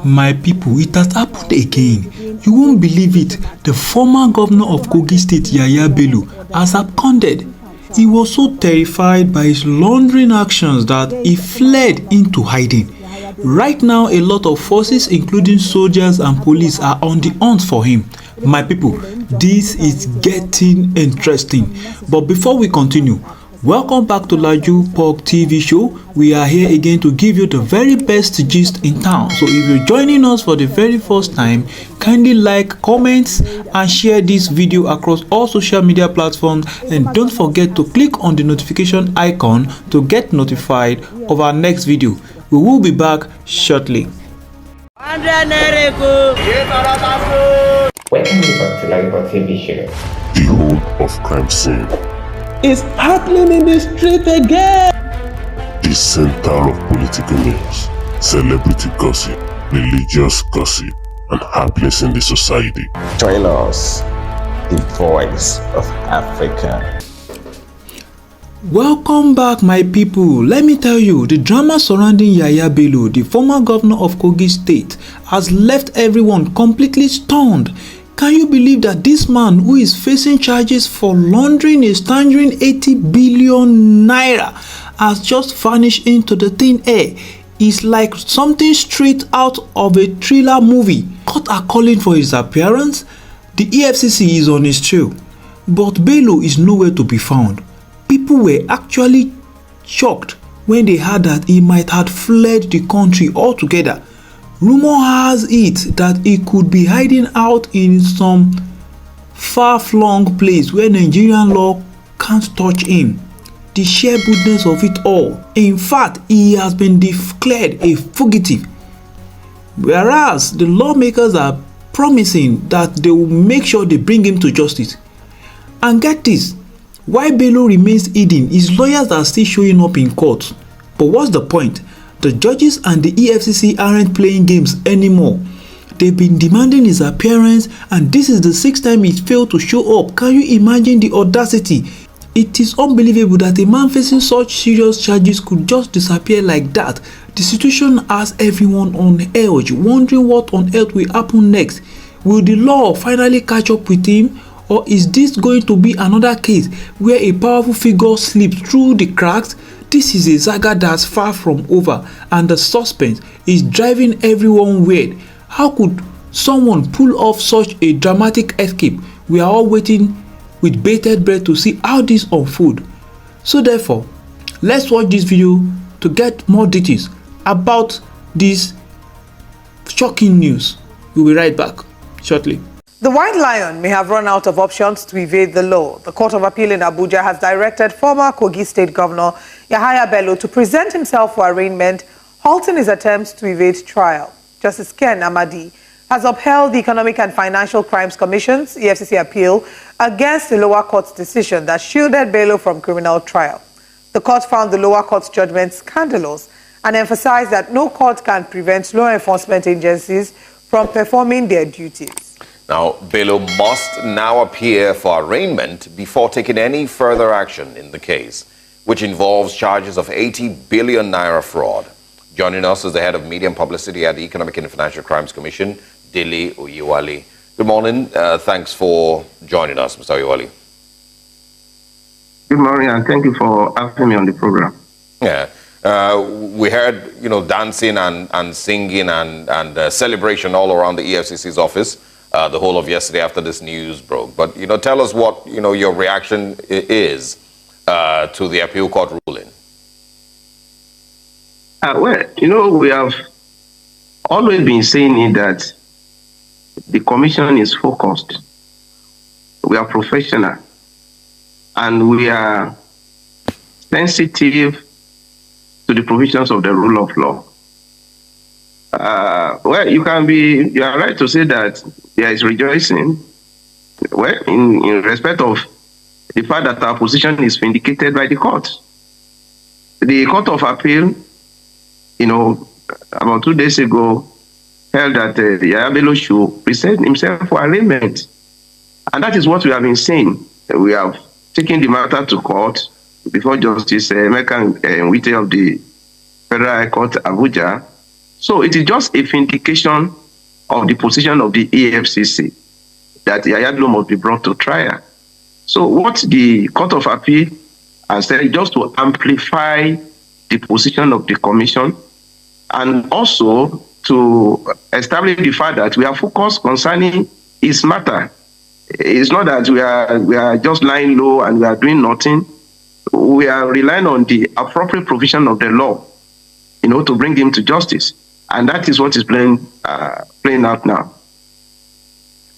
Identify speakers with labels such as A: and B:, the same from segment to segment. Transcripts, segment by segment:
A: My people, it has happened again. You won't believe it. The former governor of Kogi State, Yahaya Bello, has absconded. He was so terrified by his laundering actions that he fled into hiding. Right now, a lot of forces, including soldiers and police, are on the hunt for him. My people, this is getting interesting. But before we continue, welcome back to Laju Pork TV show. We are here again to give you the very best gist in town. So if you're joining us for the very first time, kindly like, comment and share this video across all social media platforms, and don't forget to click on the notification icon to get notified of our next video. We will be back shortly.
B: Welcome back to Laju TV show.
C: The whole of crime scene
D: is happening in the street again.
C: the center of political news, celebrity gossip, religious gossip, and happiness in the society.
D: Join us, the voice of Africa.
A: Welcome back, my people. Let me tell you, the drama surrounding Yahaya Bello, the former governor of Kogi State, has left everyone completely stunned. Can you believe that this man, who is facing charges for laundering a staggering 80 billion naira, has just vanished into the thin air? It's like something straight out of a thriller movie. Court are calling for his appearance. The EFFC is on his trail, but Bello is nowhere to be found. People were actually shocked when they heard that he might have fled the country altogether. Rumor has it that he could be hiding out in some far-flung place where Nigerian law can't touch him. The sheer goodness of it all. In fact, he has been declared a fugitive. Whereas the lawmakers are promising that they will make sure they bring him to justice. And get this, while Bello remains hidden, his lawyers are still showing up in court. But what's the point? The judges and the EFFC aren't playing games anymore. They've been demanding his appearance, and this is the 6th time he's failed to show up. Can you imagine the audacity? It is unbelievable that a man facing such serious charges could just disappear like that. The situation has everyone on edge, wondering what on earth will happen next. Will the law finally catch up with him? Or is this going to be another case where a powerful figure slips through the cracks? This is a saga that's far from over, and the suspense is driving everyone weird. How could someone pull off such a dramatic escape? We are all waiting with bated breath to see how this unfolds. So therefore, let's watch this video to get more details about this shocking news. We'll be right back shortly.
E: The White Lion may have run out of options to evade the law. The Court of Appeal in Abuja has directed former Kogi State Governor Yahaya Bello to present himself for arraignment, halting his attempts to evade trial. Justice Ken Amadi has upheld the Economic and Financial Crimes Commission's EFFC appeal against the lower court's decision that shielded Bello from criminal trial. The court found the lower court's judgment scandalous and emphasized that no court can prevent law enforcement agencies from performing their duties.
F: Now, Bello must now appear for arraignment before taking any further action in the case, which involves charges of 80 billion naira fraud. Joining us is the head of media and publicity at the Economic and Financial Crimes Commission, Dele Oyewale. Good morning. Thanks for joining us, Mr. Oyewale.
G: Good morning, and thank you for having me on the program.
F: Yeah. We heard, dancing and singing and celebration all around the EFCC's office the whole of yesterday after this news broke. But, tell us what, your reaction is to the appeal court ruling.
G: We have always been saying that the commission is focused. We are professional, and we are sensitive to the provisions of the rule of law. You are right to say that there is rejoicing, in respect of the fact that our position is vindicated by the court. The Court of Appeal, about 2 days ago, held that Yahaya Bello should present himself for arraignment. And that is what we have been saying. We have taken the matter to court before Justice Mekan Wite of the Federal High Court, Abuja. So it is just a vindication of the position of the EFCC that Yahaya Bello must be brought to trial. So what the Court of Appeal has said is just to amplify the position of the Commission and also to establish the fact that we are focused concerning his matter. It's not that we are just lying low and we are doing nothing. We are relying on the appropriate provision of the law, to bring him to justice. And that is what is playing out now.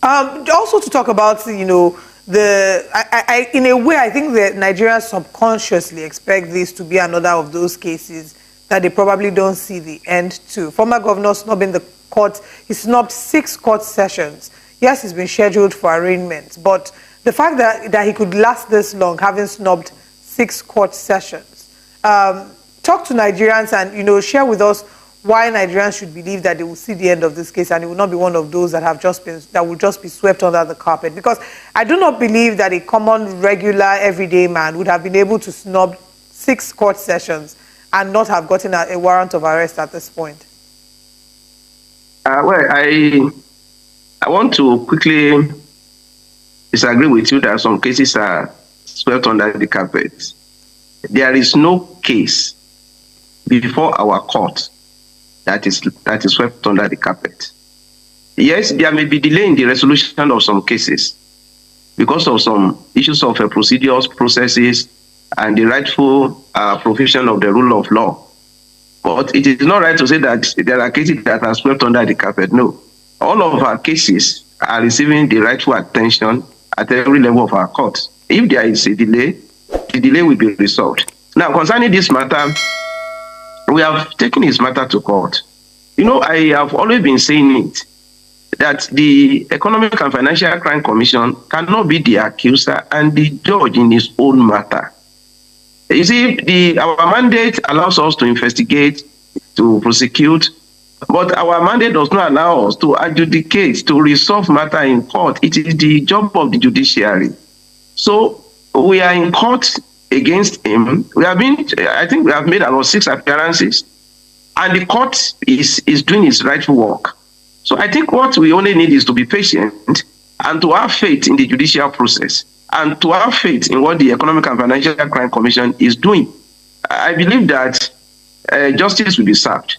E: Also to talk about, in a way, I think the Nigerians subconsciously expect this to be another of those cases that they probably don't see the end to. Former governor snubbing the court, he snubbed 6 court sessions. Yes, he's been scheduled for arraignment, but the fact that he could last this long, having snubbed 6 court sessions. Talk to Nigerians and, share with us why Nigerians should believe that they will see the end of this case and it will not be one of those that will just be swept under the carpet. Because I do not believe that a common, regular, everyday man would have been able to snub 6 court sessions and not have gotten a warrant of arrest at this point.
G: Well, I want to quickly disagree with you that some cases are swept under the carpet. There is no case before our court that is swept under the carpet. Yes, there may be delay in the resolution of some cases because of some issues of procedures, processes, and the rightful provision of the rule of law. But it is not right to say that there are cases that are swept under the carpet. No. All of our cases are receiving the rightful attention at every level of our court. If there is a delay, the delay will be resolved. Now, concerning this matter, we have taken his matter to court. I have always been saying it, that the Economic and Financial Crime Commission cannot be the accuser and the judge in his own matter. You see, our mandate allows us to investigate, to prosecute, but our mandate does not allow us to adjudicate, to resolve matter in court. It is the job of the judiciary. So we are in court against him. I think we have made about 6 appearances, and the court is doing its rightful work. So I think what we only need is to be patient and to have faith in the judicial process and to have faith in what the Economic and Financial Crime Commission is doing. I believe that justice will be served,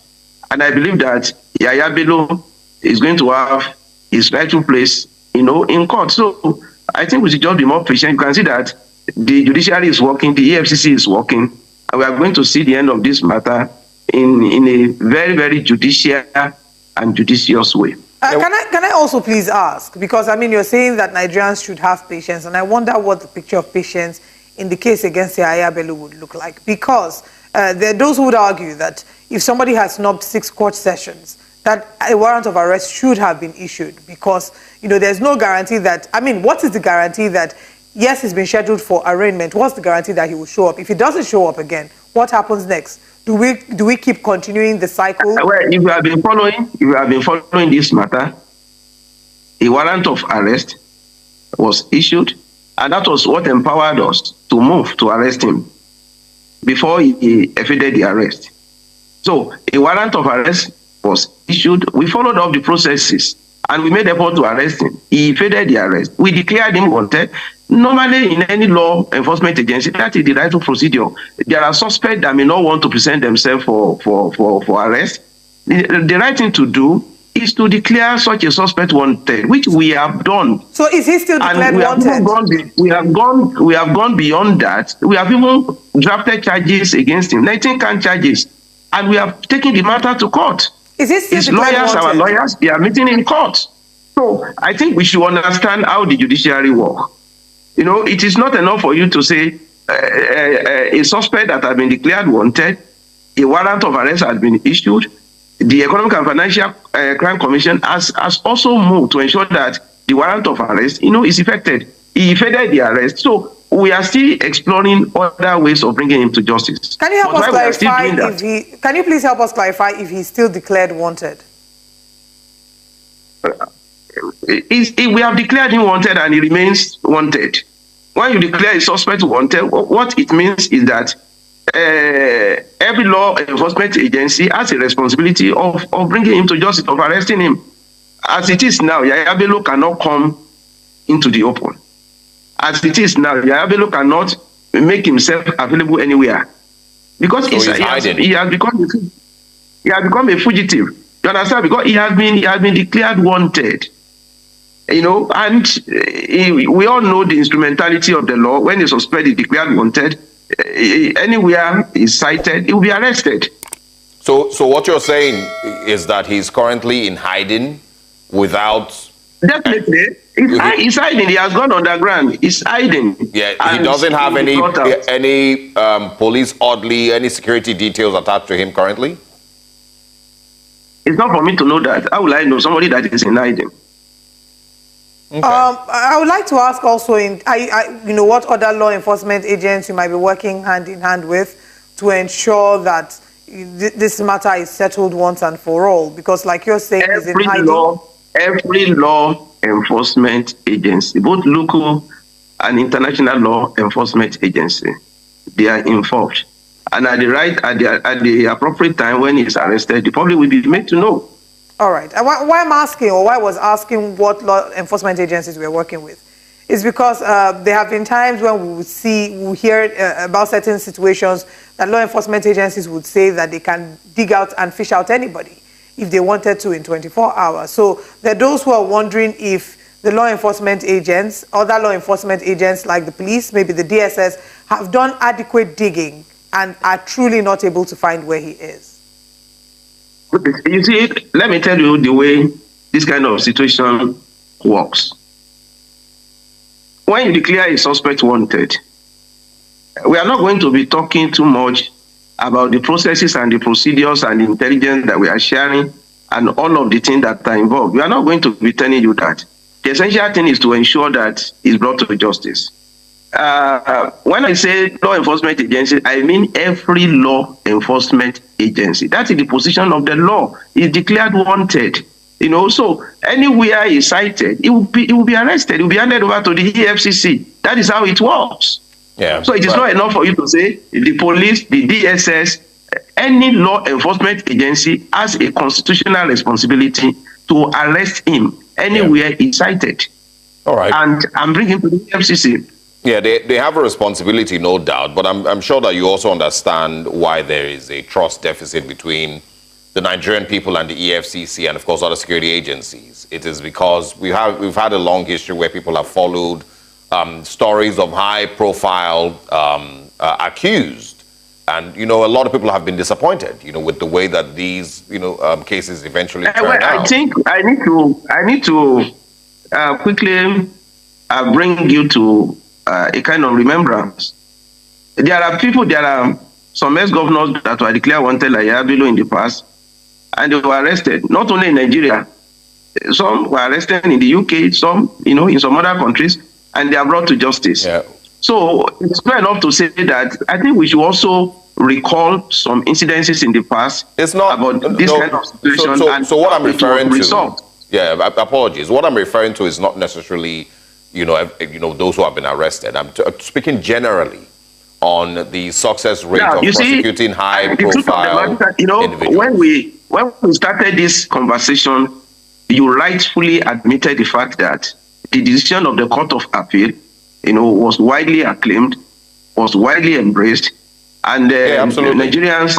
G: and I believe that Yahaya Bello is going to have his rightful place, in court. So I think we should just be more patient. You can see that the judiciary is working, the EFCC is working, and we are going to see the end of this matter in a very, very judicial and judicious way.
E: Can I also please ask, because you're saying that Nigerians should have patience, and I wonder what the picture of patience in the case against Yahaya Bello would look like, because there are those who would argue that if somebody has snubbed 6 court sessions, that a warrant of arrest should have been issued, because there's no guarantee that, what is the guarantee that, yes, he's been scheduled for arraignment, what's the guarantee that he will show up? If he doesn't show up again, what happens next? Do we keep continuing the cycle?
G: Well, if you have been following this matter, a warrant of arrest was issued, and that was what empowered us to move to arrest him before he evaded the arrest. So a warrant of arrest was issued. We followed up the processes, and we made effort to arrest him. He evaded the arrest. We declared him wanted. Normally, in any law enforcement agency, that is the rightful procedure. There are suspects that may not want to present themselves for arrest. The right thing to do is to declare such a suspect wanted, which we have done.
E: So is he still declared wanted?
G: We have gone beyond that. We have even drafted charges against him, 19 count charges, and we have taken the matter to court.
E: Is he still
G: His
E: declared
G: lawyers,
E: wanted?
G: our lawyers, they are meeting in court. So I think we should understand how the judiciary works. It is not enough for you to say a suspect that has been declared wanted, a warrant of arrest has been issued. The Economic and Financial Crime Commission has also moved to ensure that the warrant of arrest, is effected. He evaded the arrest. So we are still exploring other ways of bringing him to justice.
E: Can you help us clarify can you please help us clarify if he's still declared wanted?
G: We have declared him wanted and he remains wanted. When you declare a suspect wanted, what it means is that every law enforcement agency has a responsibility of bringing him to justice, of arresting him. As it is now, Yahaya Bello cannot come into the open. As it is now, Yahaya Bello cannot make himself available anywhere because he has become a fugitive. You understand? Because he has been declared wanted. You know, and we all know the instrumentality of the law. When a suspect is declared wanted, anywhere he's cited, he will be arrested.
F: So what you're saying is that he's currently in hiding without...
G: Definitely. He's hiding. He has gone underground. He's hiding.
F: Yeah, he doesn't have any police, oddly, any security details attached to him currently?
G: It's not for me to know that. How will I know somebody that is in hiding?
E: Okay. I would like to ask also, you know, what other law enforcement agents you might be working hand in hand with to ensure that this matter is settled once and for all? Because, like you're saying,
G: every law enforcement agency, both local and international law enforcement agency, they are involved. And at the appropriate time when he's arrested, the public will be made to know.
E: All right. Why I'm asking, or why I was asking what law enforcement agencies we're working with, is because there have been times when we hear about certain situations that law enforcement agencies would say that they can dig out and fish out anybody if they wanted to in 24 hours. So there are those who are wondering if the law enforcement agents, other law enforcement agents like the police, maybe the DSS, have done adequate digging and are truly not able to find where he is.
G: You see, let me tell you the way this kind of situation works. When you declare a suspect wanted, we are not going to be talking too much about the processes and the procedures and the intelligence that we are sharing and all of the things that are involved. We are not going to be telling you that. The essential thing is to ensure that he's brought to justice. When I say law enforcement agency, I mean every law enforcement agency. That is the position of the law. He's declared wanted. You know, so anywhere he's cited, he will be arrested. He will be handed over to the EFFC. That is how it works.
F: Yeah.
G: So it is not enough for you to say the police, the DSS, any law enforcement agency has a constitutional responsibility to arrest him anywhere he's cited.
F: All right.
G: And bring him to the EFFC.
F: Yeah, they have a responsibility, no doubt, but I'm sure that you also understand why there is a trust deficit between the Nigerian people and the EFFC and, of course, other security agencies. It is because we've had a long history where people have followed stories of high-profile accused, and a a lot of people have been disappointed, with the way that these cases eventually turn out.
G: I think I need to quickly bring you to a kind of remembrance. There are some ex-governors that were declared wanted like Yahaya Bello in the past, and they were arrested, not only in Nigeria. Some were arrested in the UK, some, in some other countries, and they are brought to justice. Yeah. So it's fair enough to say that I think we should also recall some incidences in the past about this kind of situation.
F: So what I'm referring to, apologies. What I'm referring to is not necessarily those who have been arrested. I'm speaking generally on the success rate of prosecuting high-profile individuals.
G: When we started this conversation, you rightfully admitted the fact that the decision of the Court of Appeal, was widely acclaimed, was widely embraced, and Nigerians,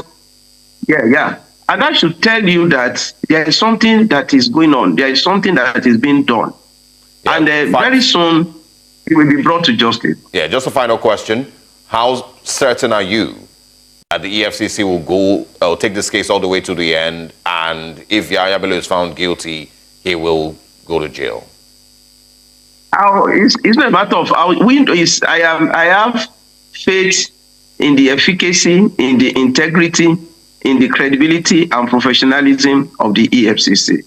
G: and that should tell you that there is something that is going on. There is something that is being done. Yeah, and very soon, he will be brought to justice.
F: Yeah, just a final question. How certain are you that the EFCC will take this case all the way to the end, and if Yahaya Bello is found guilty, he will go to jail?
G: It's not a matter of I have faith in the efficacy, in the integrity, in the credibility and professionalism of the EFCC.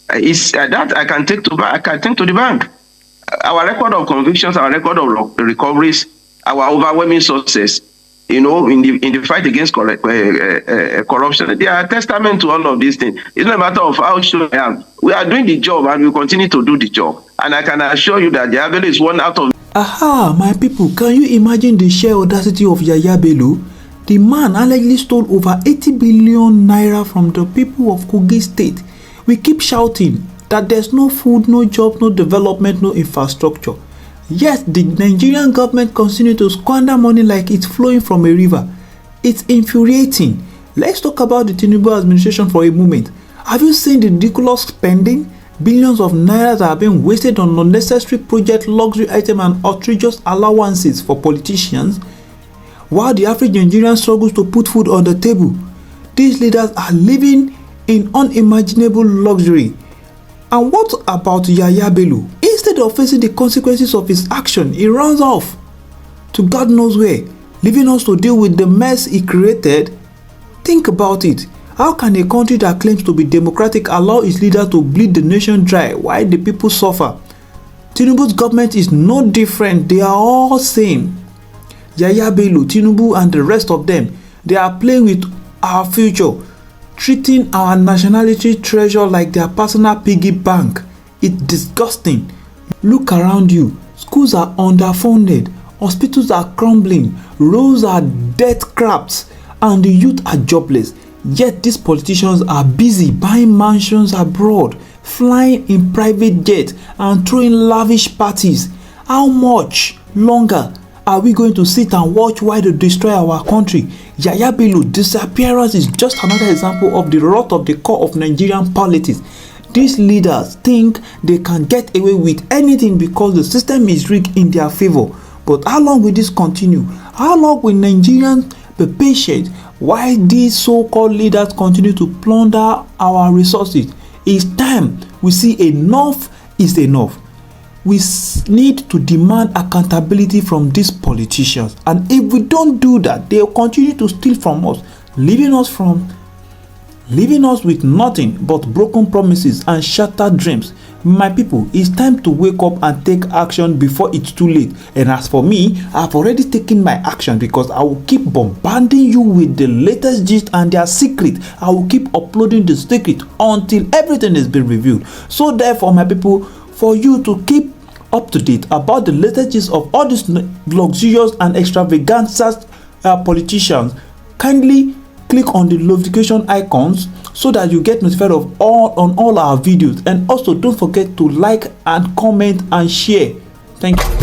G: That I can take to the bank. Our record of convictions, our record of recoveries, our overwhelming success, in the fight against corruption, they are a testament to all of these things. It's not a matter of how sure I am. We are doing the job and we continue to do the job. And I can assure you that Yahaya Bello is one out of...
A: Aha, my people, can you imagine the sheer audacity of Yahaya Bello? The man allegedly stole over 80 billion naira from the people of Kogi State. We keep shouting that there's no food, no job, no development, no infrastructure. Yet the Nigerian government continues to squander money like it's flowing from a river. It's infuriating. Let's talk about the Tinubu administration for a moment. Have you seen the ridiculous spending? Billions of naira that have been wasted on unnecessary project, luxury items and outrageous allowances for politicians, while the average Nigerian struggles to put food on the table. These leaders are living in unimaginable luxury. And what about Yahaya Bello? Instead of facing the consequences of his action, he runs off to God knows where, leaving us to deal with the mess he created. Think about it. How can a country that claims to be democratic allow its leader to bleed the nation dry while the people suffer? Tinubu's government is no different. They are all same. Yahaya Bello, Tinubu and the rest of them, they are playing with our future, treating our nationality treasure like their personal piggy bank. It's disgusting. Look around you. Schools are underfunded, hospitals are crumbling, roads are death traps, and the youth are jobless. Yet these politicians are busy buying mansions abroad, flying in private jets, and throwing lavish parties. How much longer are we going to sit and watch while they destroy our country? Yahaya Bello disappearance is just another example of the rot of the core of Nigerian politics. These leaders think they can get away with anything because the system is rigged in their favor. But how long will this continue? How long will Nigerians be patient while these so-called leaders continue to plunder our resources? It's time we see enough is enough. We need to demand accountability from these politicians, and if we don't do that, they'll continue to steal from us, leaving us with nothing but broken promises and shattered dreams. My people, it's time to wake up and take action before it's too late. And as for me, I've already taken my action because I will keep bombarding you with the latest gist and their secret. I will keep uploading the secret until everything has been revealed. So therefore, my people, for you to keep up to date about the latest gist of all these luxurious and extravagant politicians, kindly click on the notification icons so that you get notified of all our videos. And also don't forget to like and comment and share. Thank you.